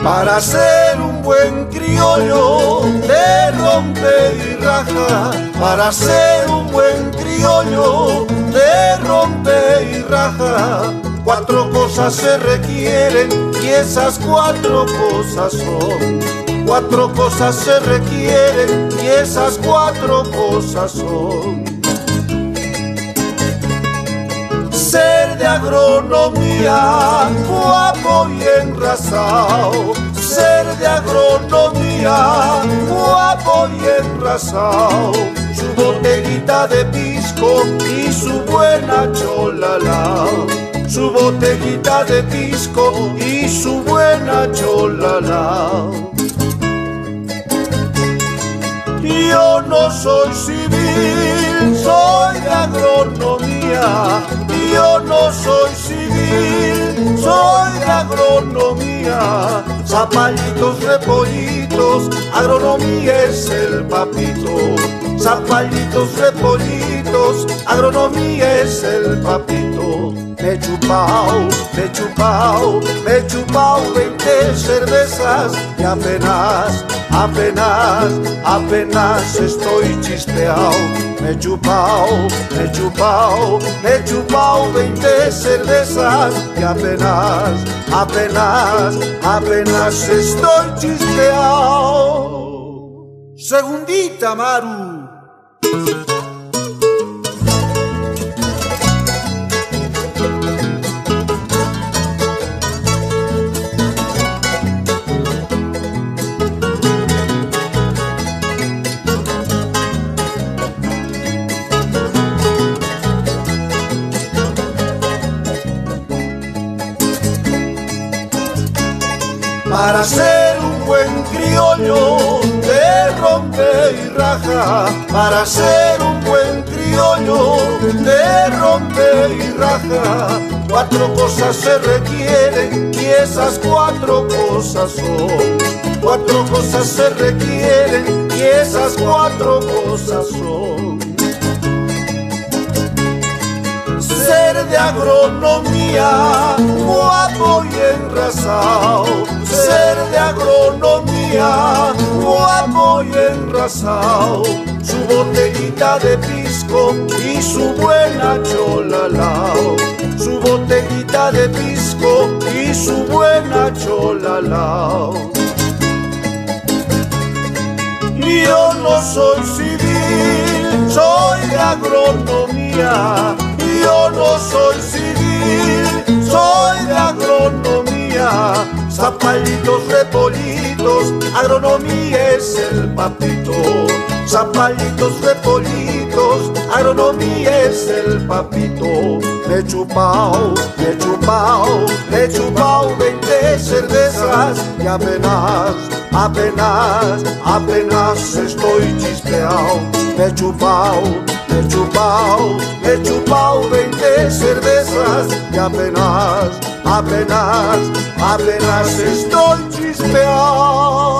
Para ser un buen criollo de rompe y raja, para ser un buen criollo de rompe y raja, 4 cosas se requieren y esas 4 cosas son. 4 cosas se requieren y esas 4 cosas son. Ser de agronomía, guapo y enrasao. Ser de agronomía, guapo y enrasao. Su botellita de pisco y su buena cholala. Su botellita de pisco y su buena cholala. Yo no soy civil, soy de agronomía. Yo no soy civil, soy de agronomía. Zapallitos, repollitos, agronomía es el papito. Zapallitos, repollitos, agronomía es el papito. Me he chupao, me he chupao, me he chupao 20 cervezas y apenas estoy chispeao. Me he chupao, me he chupao, me he chupao 20 cervezas y apenas estoy chispeao. Segundita, Maru. Para ser un buen criollo de rompe y raja, para ser un buen criollo de rompe y raja, 4 cosas se requieren y esas 4 cosas son. 4 cosas se requieren y esas 4 cosas son. Ser de agronomía, guapo y enrasao. Ser de agronomía, guapo y enrasao. Su botellita de pisco y su buena cholalao. Su botellita de pisco y su buena cholalao. Yo no soy civil, soy de agronomía. Yo no soy civil, soy de agronomía. Zapallitos, repollitos, agronomía es el papito. Zapallitos, repollitos, agronomía es el papito. Me he chupao, me he chupao, me he chupao 20 cervezas y apenas estoy chispeao. Me he chupao, me he chupao, me he chupao 20 cervezas y apenas estoy chispeao.